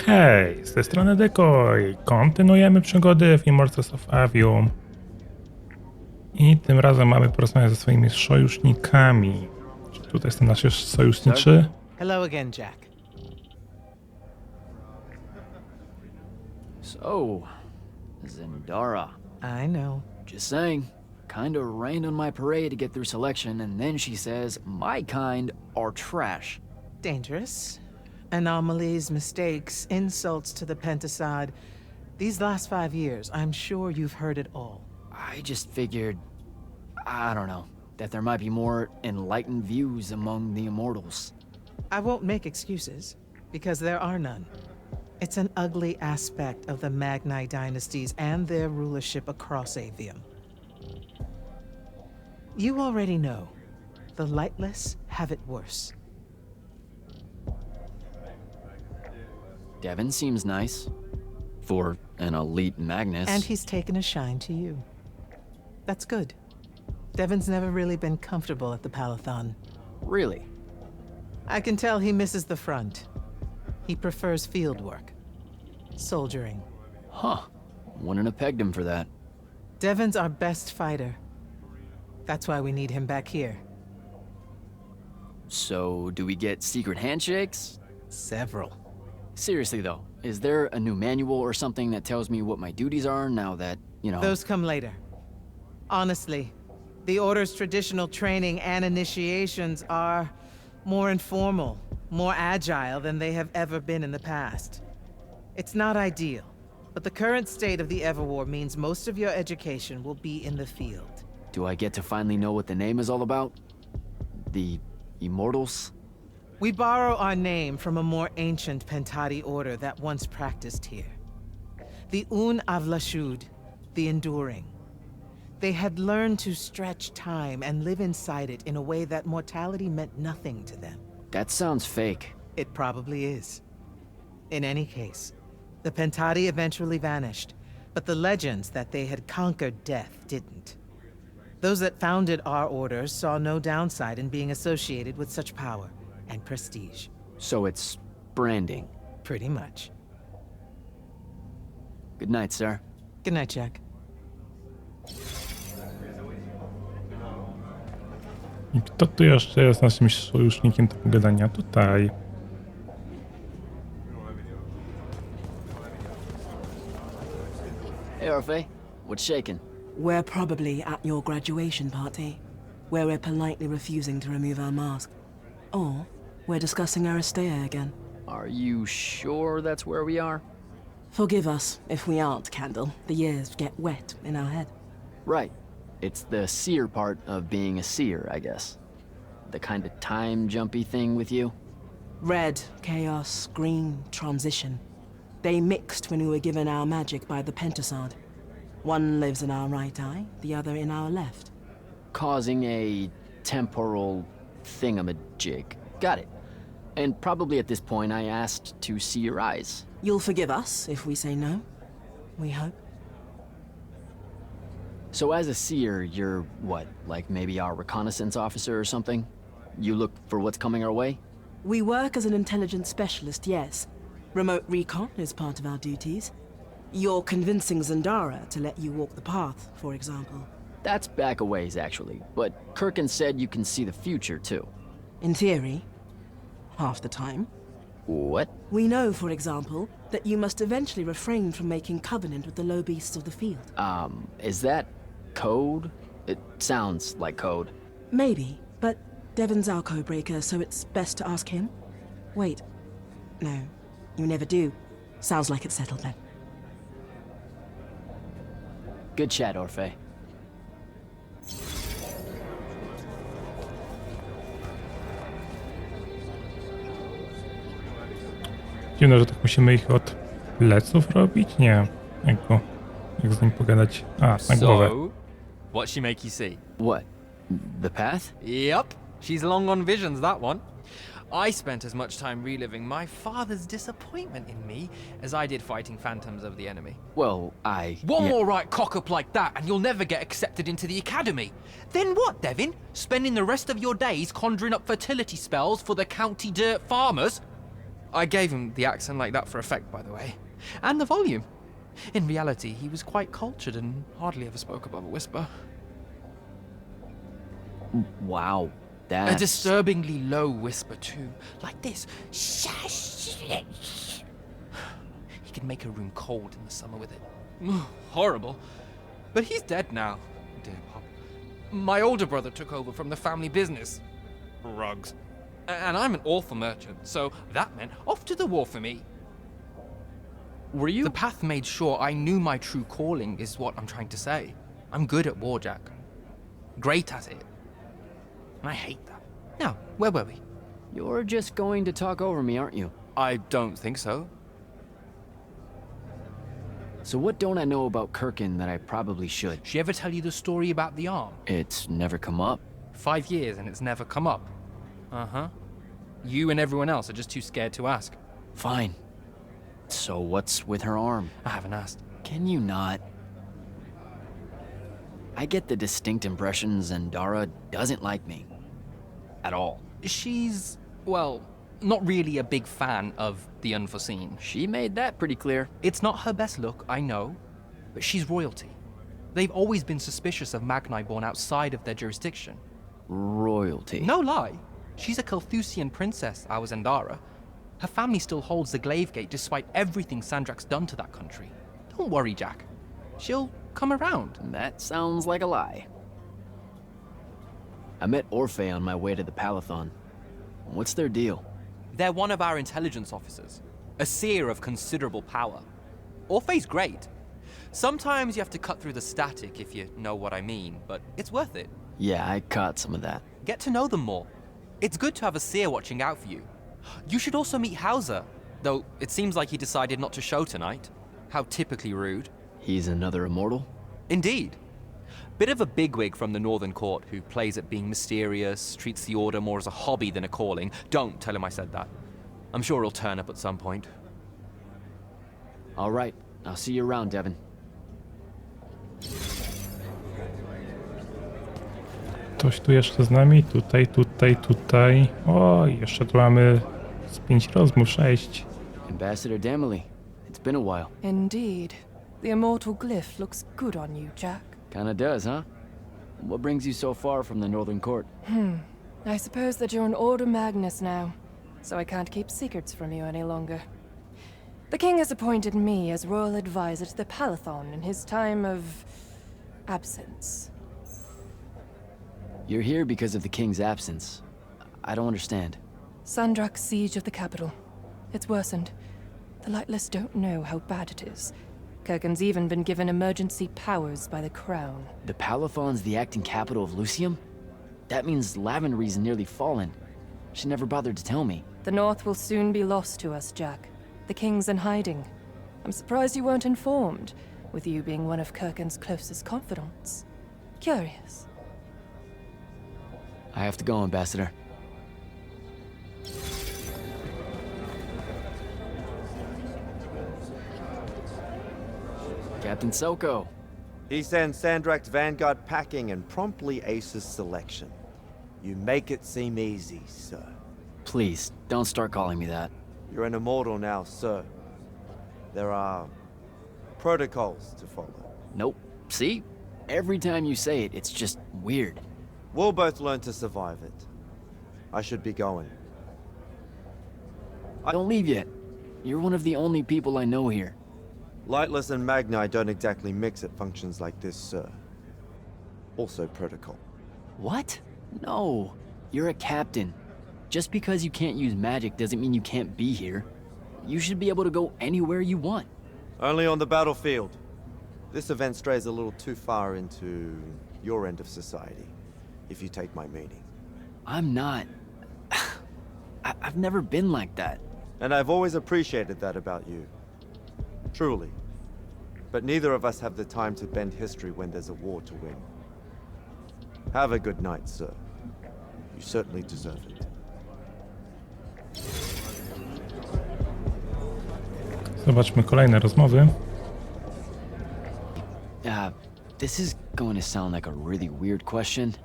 Hej, z tej strony Decoy. Kontynuujemy przygody w Immortals of Aveum. I tym razem mamy porozmawiać ze swoimi sojusznikami. Czy tutaj jest ten nasz sojuszniczy? Hello again, Jack. So, Zendara. I know. Just saying. Kinda rained on my parade to get through selection, and then she says my kind are trash. Dangerous. Anomalies, mistakes, insults to the Pentasod. These last 5 years, I'm sure you've heard it all. I just figured, I don't know, that there might be more enlightened views among the immortals. I won't make excuses, because there are none. It's an ugly aspect of the Magni dynasties and their rulership across Aveum. You already know, the lightless have it worse. Devin seems nice. For an elite Magnus. And he's taken a shine to you. That's good. Devin's never really been comfortable at the Palathon. Really? I can tell he misses the front. He prefers field work. Soldiering. Huh. Wouldn't have pegged him for that. Devin's our best fighter. That's why we need him back here. So, do we get secret handshakes? Several. Seriously though, is there a new manual or something that tells me what my duties are now that, you know... Those come later. Honestly, the Order's traditional training and initiations are more informal, more agile than they have ever been in the past. It's not ideal, but the current state of the Everwar means most of your education will be in the field. Do I get to finally know what the name is all about? The Immortals? We borrow our name from a more ancient Pentati order that once practiced here. The Un Avlashud, the Enduring. They had learned to stretch time and live inside it in a way that mortality meant nothing to them. That sounds fake. It probably is. In any case, the Pentati eventually vanished, but the legends that they had conquered death didn't. Those that founded our order saw no downside in being associated with such power and prestige. So it's branding. Pretty much. Good night, sir. Good night, Jack. I kto tu jeszcze jest naszym sojusznikiem do pogadania? Tutaj. Hey, Orphe. What's shaking? We're probably at your graduation party, where we're politely refusing to remove our mask. Or we're discussing Aristea again. Are you sure that's where we are? Forgive us if we aren't, Candle. The years get wet in our head. Right. It's the seer part of being a seer, I guess. The kind of time-jumpy thing with you? Red, chaos, green, transition. They mixed when we were given our magic by the Pentasod. One lives in our right eye, the other in our left. Causing a temporal thingamajig. Got it. And probably at this point I asked to see your eyes. You'll forgive us if we say no, we hope. So as a seer, you're what, like maybe our reconnaissance officer or something? You look for what's coming our way? We work as an intelligence specialist, yes. Remote recon is part of our duties. You're convincing Zendara to let you walk the path, for example. That's back a ways, actually. But Kirkin said you can see the future, too. In theory, half the time. What? We know, for example, that you must eventually refrain from making covenant with the low beasts of the field. Is that code? It sounds like code. Maybe, but Devin's our codebreaker, so it's best to ask him. Wait. No, you never do. Sounds like it's settled then. Good chat, Orphe. Dziwne, że tak musimy ich od pleców robić? Nie. Jak z nim pogadać? A, na głowę. So, what she make you see? What? The path? Yep, she's long on visions, that one. I spent as much time reliving my father's disappointment in me as I did fighting phantoms of the enemy. One more right cock-up like that and you'll never get accepted into the academy. Then what, Devin? Spending the rest of your days conjuring up fertility spells for the county dirt farmers? I gave him the accent like that for effect, by the way. And the volume. In reality, he was quite cultured and hardly ever spoke above a whisper. Wow, A that's... disturbingly low whisper, too. Like this. He could make a room cold in the summer with it. Horrible. But he's dead now, dear Pop. My older brother took over from the family business. Rugs. And I'm an awful merchant, so that meant off to the war for me. Were you? The path made sure I knew my true calling, is what I'm trying to say. I'm good at war, Jack. Great at it. And I hate that. Now, where were we? You're just going to talk over me, aren't you? I don't think so. So what don't I know about Kirkin that I probably should? She ever tell you the story about the arm? It's never come up. 5 years and it's never come up. Uh-huh. You and everyone else are just too scared to ask. Fine. So what's with her arm? I haven't asked. Can you not? I get the distinct impression Zendara doesn't like me. At all. She's, well, not really a big fan of the unforeseen. She made that pretty clear. It's not her best look, I know, but she's royalty. They've always been suspicious of Magni born outside of their jurisdiction. Royalty. No lie. She's a Carthusian princess, our Zendara. Her family still holds the Glaive Gate despite everything Sandrak's done to that country. Don't worry, Jack. She'll come around. That sounds like a lie. I met Orphe on my way to the Palathon. What's their deal? They're one of our intelligence officers, a seer of considerable power. Orphe's great. Sometimes you have to cut through the static, if you know what I mean, but it's worth it. Yeah, I caught some of that. Get to know them more. It's good to have a seer watching out for you. You should also meet Hauser, though it seems like he decided not to show tonight. How typically rude. He's another immortal? Indeed. Bit of a bigwig from the Northern Court who plays at being mysterious, treats the Order more as a hobby than a calling. Don't tell him I said that. I'm sure he'll turn up at some point. All right, I'll see you around, Devin. Ktoś tu jeszcze z nami? Tutaj, tutaj, tutaj. O, jeszcze tu mamy z 5 rozmów, 6. Ambassador Damley, it's been a while. Indeed. The immortal glyph looks good on you, Jack. Kinda does, huh? What brings you so far from the Northern Court? I suppose that you're an Order Magnus now, so I can't keep secrets from you any longer. The king has appointed me as royal advisor to the Palathon in his time of absence. You're here because of the king's absence. I don't understand. Sandrak's siege of the capital. It's worsened. The Lightless don't know how bad it is. Kirkin's even been given emergency powers by the crown. The Palathon's the acting capital of Lucium? That means Lavenry's nearly fallen. She never bothered to tell me. The North will soon be lost to us, Jack. The king's in hiding. I'm surprised you weren't informed, with you being one of Kirkin's closest confidants. Curious. I have to go, Ambassador. Captain Soko. He sends Sandrak's vanguard packing and promptly aces selection. You make it seem easy, sir. Please, don't start calling me that. You're an immortal now, sir. There are protocols to follow. Nope. See? Every time you say it, it's just weird. We'll both learn to survive it. I should be going. Don't leave yet. You're one of the only people I know here. Lightless and Magni don't exactly mix at functions like this, sir. Also protocol. What? No. You're a captain. Just because you can't use magic doesn't mean you can't be here. You should be able to go anywhere you want. Only on the battlefield. This event strays a little too far into your end of society, if you take my meaning. I'm not. I've never been like that. And I've always appreciated that about you. Truly. But neither of us have the time to bend history when there's a war to win. Have a good night, sir. You certainly deserve it. Zobaczmy kolejne rozmowy. This is going to sound like a really weird question.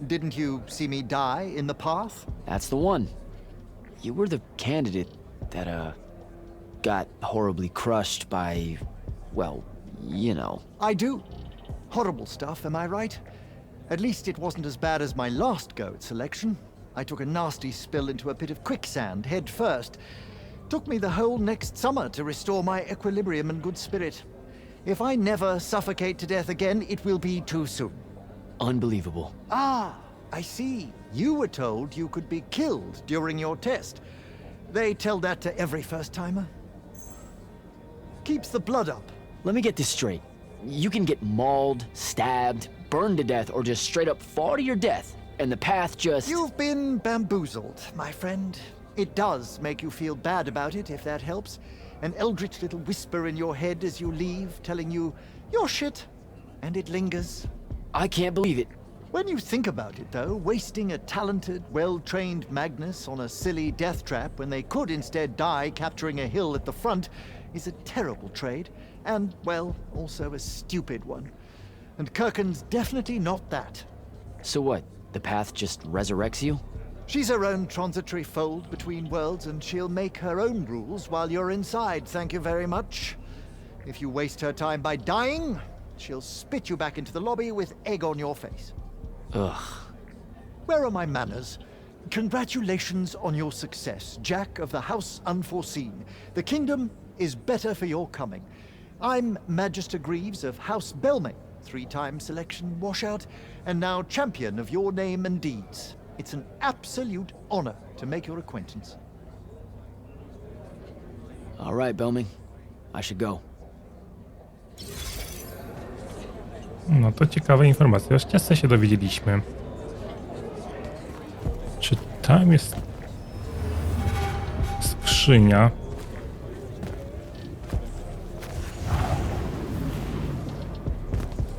Didn't you see me die in the path? That's the one. You were the candidate that, got horribly crushed by, well, you know. I do. Horrible stuff, am I right? At least it wasn't as bad as my last go at selection. I took a nasty spill into a pit of quicksand head first. Took me the whole next summer to restore my equilibrium and good spirit. If I never suffocate to death again, it will be too soon. Unbelievable. Ah, I see. You were told you could be killed during your test. They tell that to every first-timer. Keeps the blood up. Let me get this straight. You can get mauled, stabbed, burned to death, or just straight up fall to your death, and the path just... You've been bamboozled, my friend. It does make you feel bad about it, if that helps. An eldritch little whisper in your head as you leave, telling you, you're shit. And it lingers. I can't believe it. When you think about it, though, wasting a talented, well-trained Magnus on a silly death trap when they could instead die capturing a hill at the front is a terrible trade, and, well, also a stupid one. And Kirkin's definitely not that. So what? The path just resurrects you? She's her own transitory fold between worlds, and she'll make her own rules while you're inside, thank you very much. If you waste her time by dying, she'll spit you back into the lobby with egg on your face. Ugh. Where are my manners? Congratulations on your success, Jack of the House Unforeseen. The kingdom is better for your coming. I'm Magister Greaves of House Belmay, 3-time selection washout, and now champion of your name and deeds. It's an absolute honor to make your acquaintance. All right, Belming. I should go. No to ciekawe informacje. O ścieżce się dowiedzieliśmy. Czy tam jest skrzynia?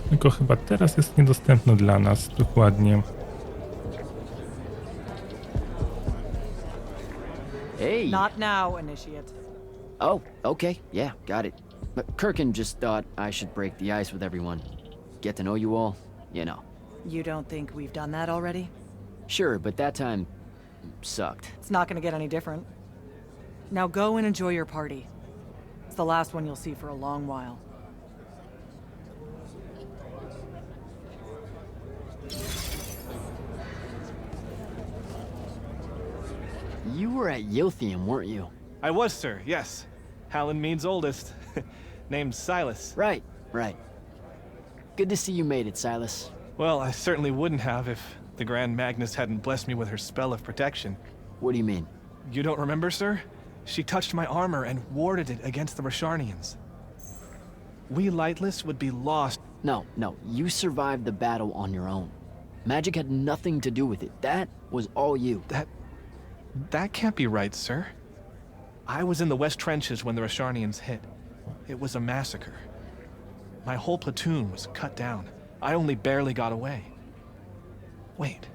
Tylko chyba teraz jest niedostępna dla nas dokładnie. Hey. Not now, Initiate. Oh, okay. Yeah, got it. But Kirkin just thought I should break the ice with everyone. Get to know you all, you know. You don't think we've done that already? Sure, but that time sucked. It's not gonna get any different. Now go and enjoy your party. It's the last one you'll see for a long while. You were at Yothium, weren't you? I was, sir, yes. Hallen means oldest. Named Silas. Right. Good to see you made it, Silas. Well, I certainly wouldn't have if the Grand Magnus hadn't blessed me with her spell of protection. What do you mean? You don't remember, sir? She touched my armor and warded it against the Rasharnians. We Lightless would be lost. No, you survived the battle on your own. Magic had nothing to do with it. That was all you. That can't be right, sir. I was in the West Trenches when the Rasharnians hit. It was a massacre. My whole platoon was cut down. I only barely got away. Wait.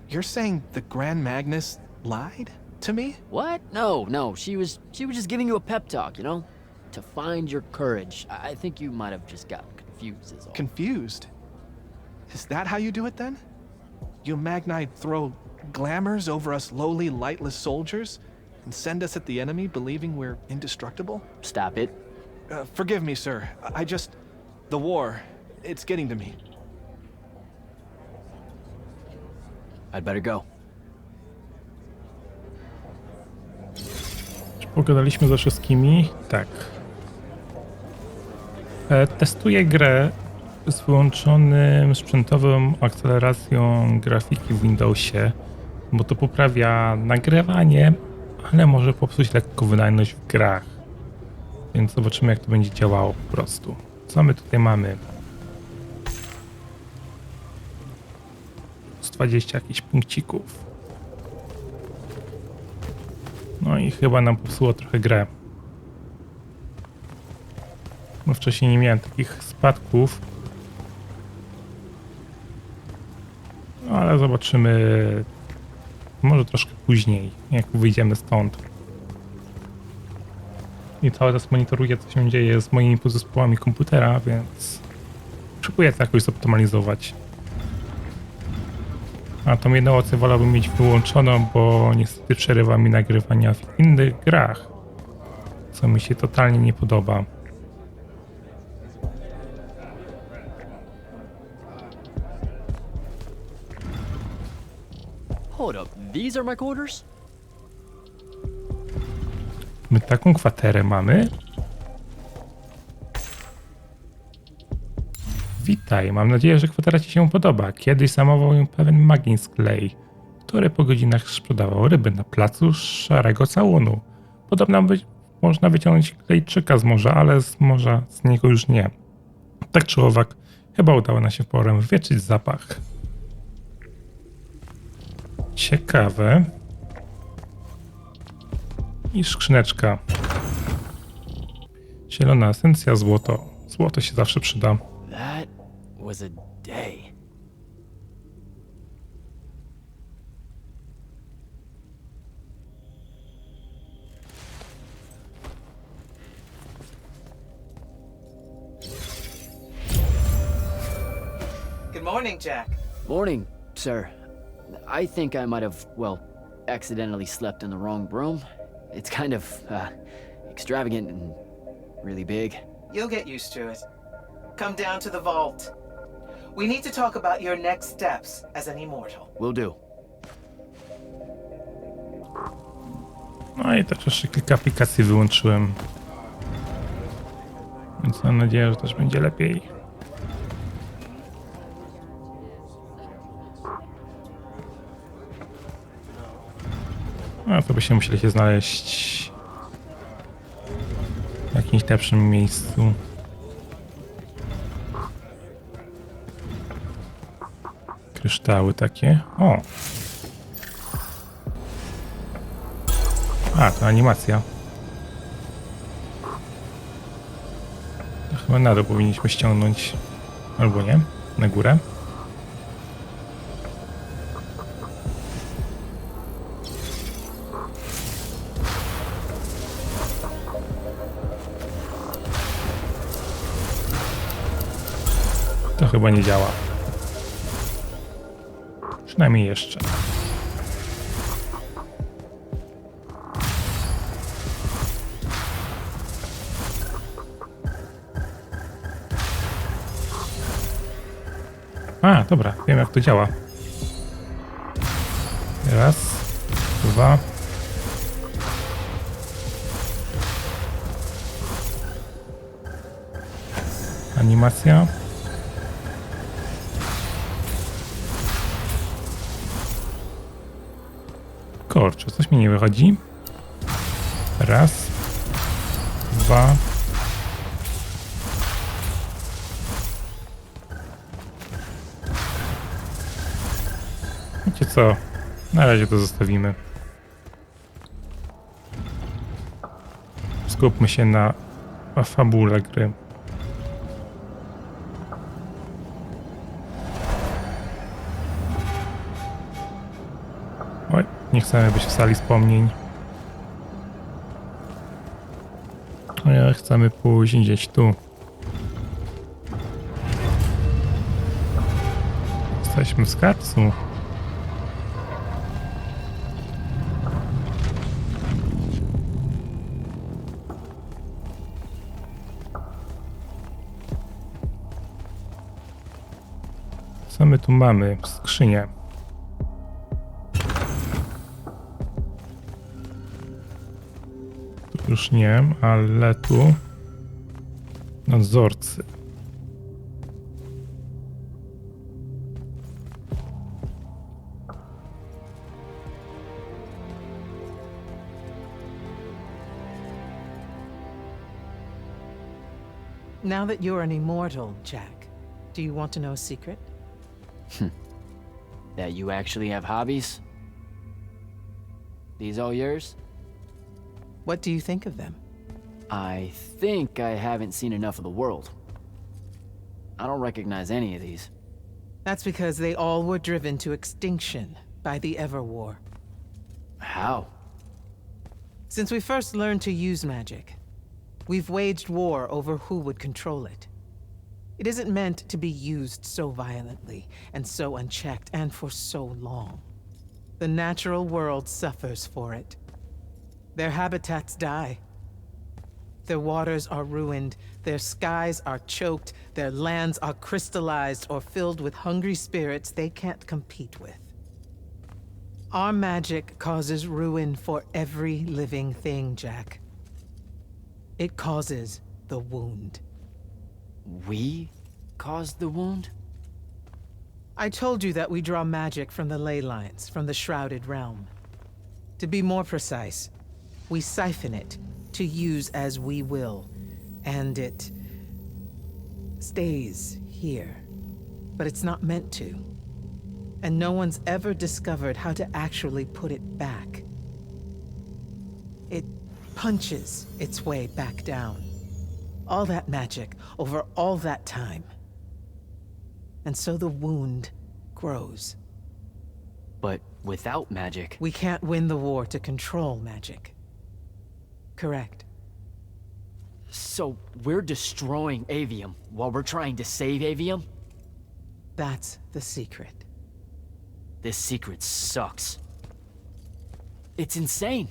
You're saying the Grand Magnus lied to me? What? No. She was just giving you a pep talk, you know? To find your courage. I think you might have just gotten confused is all. Confused? Is that how you do it then? You Magnite throw glamours over us lowly, lightless soldiers and send us at the enemy believing we're indestructible? Stop it. Forgive me, sir. The war, it's getting to me. I'd better go. Czy pogadaliśmy ze wszystkimi? Tak. Testuję grę z wyłączonym sprzętową akceleracją grafiki w Windowsie, bo to poprawia nagrywanie, ale może popsuć lekko wydajność w grach. Więc zobaczymy, jak to będzie działało po prostu. Co my tutaj mamy? 120 jakichś punkcików. No i chyba nam popsuło trochę grę. Bo wcześniej nie miałem takich spadków. No ale zobaczymy może troszkę później, jak wyjdziemy stąd. I cały czas monitoruję, co się dzieje z moimi podzespołami komputera, więc próbuję to jakoś zoptymalizować. A tą jedną opcję wolałbym mieć wyłączoną, bo niestety przerywa mi nagrywania w innych grach, co mi się totalnie nie podoba. Hold up, these are my quarters? My taką kwaterę mamy. Witaj, mam nadzieję, że kwatera ci się podoba. Kiedyś zajmował ją pewien magin z klej, który po godzinach sprzedawał ryby na placu Szarego Całunu. Podobno można wyciągnąć klejczyka z morza, ale z morza z niego już nie. Tak czy owak, chyba udało nam się porę wywietrzyć zapach. Ciekawe. I skrzyneczka. Zielona esencja, złoto. Złoto się zawsze przyda. That was a day. Good morning, Jack. Morning, sir. I think I might have, well, accidentally slept in the wrong room. It's kind of, extravagant and really big. You'll get used to it. Come down to the vault. We need to talk about your next steps as an immortal. Will do. No i też jeszcze kilka aplikacji wyłączyłem. Więc mam nadzieję, że też będzie lepiej. A to byśmy musieli się znaleźć w jakimś lepszym miejscu. Kryształy takie. O! A, to animacja. To chyba na dół powinniśmy ściągnąć. Albo nie. Na górę. To chyba nie działa. Przynajmniej jeszcze. A, dobra, wiem jak to działa. Raz, dwa. Animacja. Kurczę, coś mi nie wychodzi. Raz, dwa. Wiecie co? Na razie to zostawimy. Skupmy się na fabule gry. Oj, nie chcemy być w sali wspomnień. Ale chcemy pójść gdzieś tu. Jesteśmy w skarbcu. Co my tu mamy? Skrzynię. Tu już nie, ale tu nadzorcy. Now that you're an immortal, Jack, do you want to know a secret? That you actually have hobbies? These all yours? What do you think of them? I think I haven't seen enough of the world. I don't recognize any of these. That's because they all were driven to extinction by the Everwar. How? Since we first learned to use magic, we've waged war over who would control it. It isn't meant to be used so violently and so unchecked and for so long. The natural world suffers for it. Their habitats die. Their waters are ruined, their skies are choked, their lands are crystallized or filled with hungry spirits they can't compete with. Our magic causes ruin for every living thing, Jack. It causes the wound. We caused the wound? I told you that we draw magic from the ley lines, from the shrouded realm. To be more precise, we siphon it to use as we will, and it stays here. But it's not meant to. And no one's ever discovered how to actually put it back. It punches its way back down. All that magic over all that time. And so the wound grows. But without magic... We can't win the war to control magic. Correct. So we're destroying Aveum while we're trying to save Aveum? That's the secret. This secret sucks. It's insane.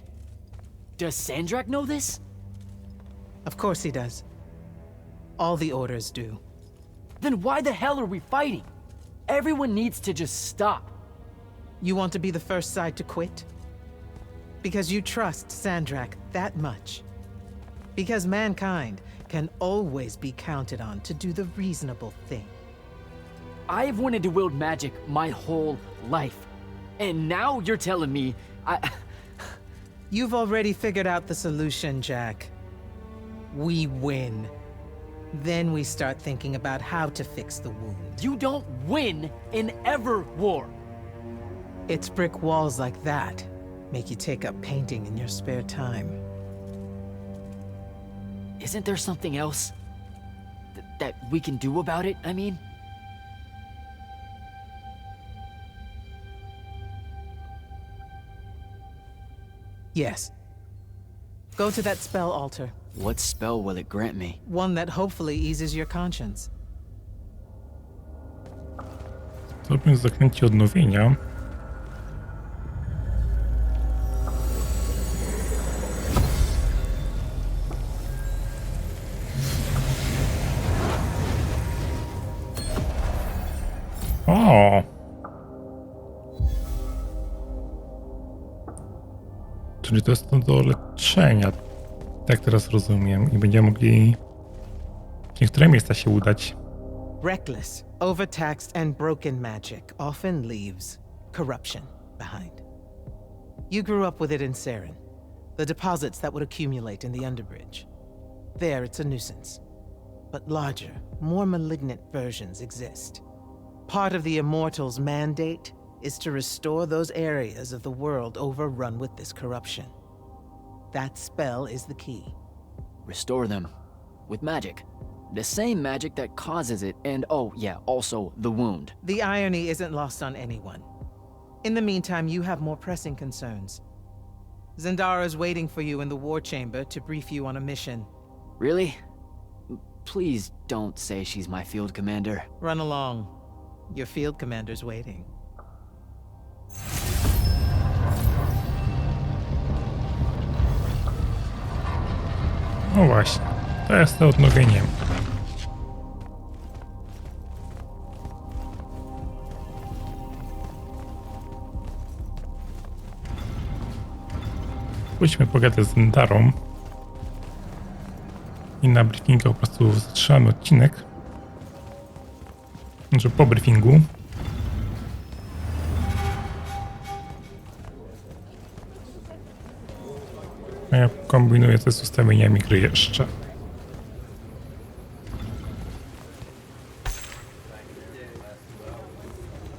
Does Sandrak know this? Of course he does. All the orders do. Then why the hell are we fighting? Everyone needs to just stop. You want to be the first side to quit? Because you trust Sandrak that much. Because mankind can always be counted on to do the reasonable thing. I've wanted to wield magic my whole life. And now you're telling me You've already figured out the solution, Jack. We win. Then we start thinking about how to fix the wound. You don't win in ever war. It's brick walls like that make you take up painting in your spare time. Isn't there something else that we can do about it, I mean? Yes. Go to that spell altar. What spell will it grant me? One that hopefully eases your conscience. Zrobimy zaklęcie odnowienia. O! Czyli to jest to do leczenia. Tak teraz rozumiem. I będziemy mogli w niektóre miejsca się udać. Reckless, overtaxed, and broken magic often leaves corruption behind. You grew up with it in Saren, the deposits that would accumulate in the Underbridge. There, it's a nuisance. But larger, more malignant versions exist. Part of the Immortals' mandate is to restore those areas of the world overrun with this corruption. That spell is the key. Restore them. With magic. The same magic that causes it, and oh yeah, also the wound. The irony isn't lost on anyone. In the meantime, you have more pressing concerns. Zendara's waiting for you in the war chamber to brief you on a mission. Really? Please don't say she's my field commander. Run along. Your field commander's waiting. No właśnie, to jest to odnowienie. Pójdźmy pogadać z Zendarą. I na briefingu po prostu zatrzymamy odcinek. Znaczy po briefingu. A ja kombinuję to z ustawieniami gry jeszcze.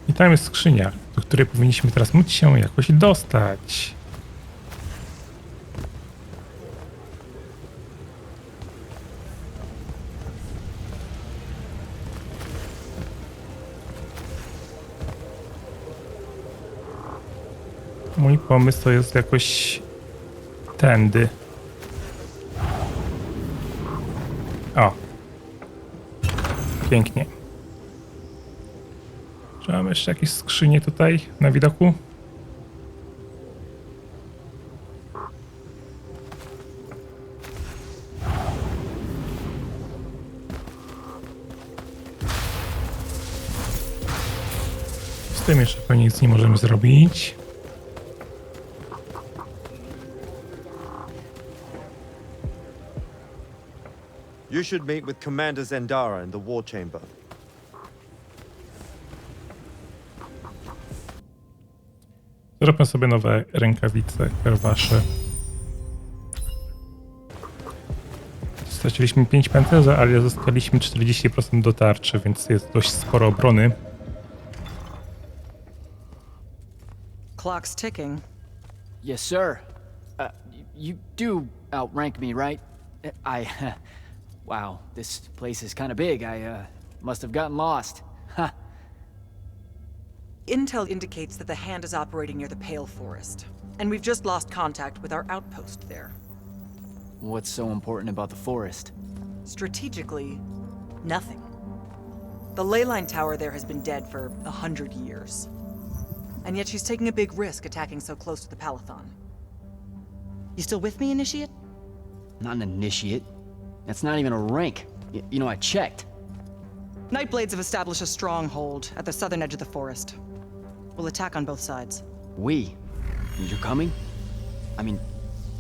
I tam jest skrzynia, do której powinniśmy teraz móc się jakoś dostać. Mój pomysł to jest jakoś tędy. pięknie. Czy mamy jeszcze jakieś skrzynie tutaj na widoku? Z tym jeszcze pewnie nic nie możemy zrobić. You should meet with Commander Zendara in the war chamber. Zróbmy sobie nowe rękawice, karwasze. Straciliśmy 5 pancerza, ale zyskaliśmy 40% do tarczy, więc jest dość sporo obrony. Clock's ticking. Yes, sir. You do outrank me, right? Wow, this place is kind of big. I must have gotten lost. Ha. Intel indicates that the Hand is operating near the Pale Forest, and we've just lost contact with our outpost there. What's so important about the forest? Strategically, nothing. The ley line tower there has been dead for 100 years. And yet she's taking a big risk attacking so close to the Palathon. You still with me, Initiate? Not an initiate. That's not even a rank. You know, I checked. Nightblades have established a stronghold at the southern edge of the forest. We'll attack on both sides. We? You're coming? I mean,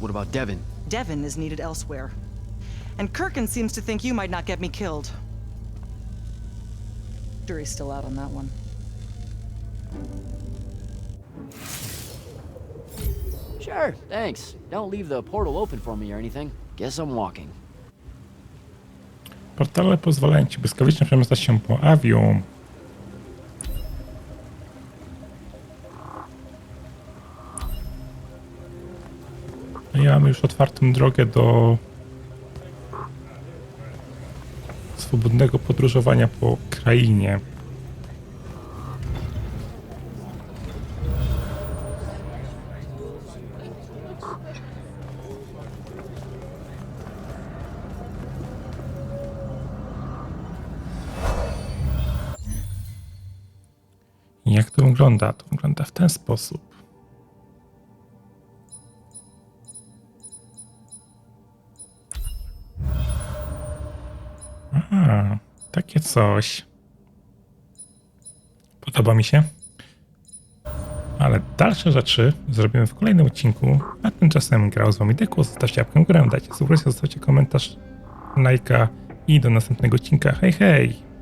what about Devin? Devin is needed elsewhere. And Kirkin seems to think you might not get me killed. Jury's still out on that one. Sure, thanks. Don't leave the portal open for me or anything. Guess I'm walking. Portale pozwalają ci błyskawicznie przemieszczać się po Aveum. Ja mam już otwartą drogę do swobodnego podróżowania po krainie. Jak to wygląda? To wygląda w ten sposób. Aha, takie coś. Podoba mi się. Ale dalsze rzeczy zrobimy w kolejnym odcinku. A tymczasem grał z wami Deku. Zostawcie łapkę w górę, dajcie subskrypcję, zostawcie komentarz, lajka i do następnego odcinka. Hej, hej!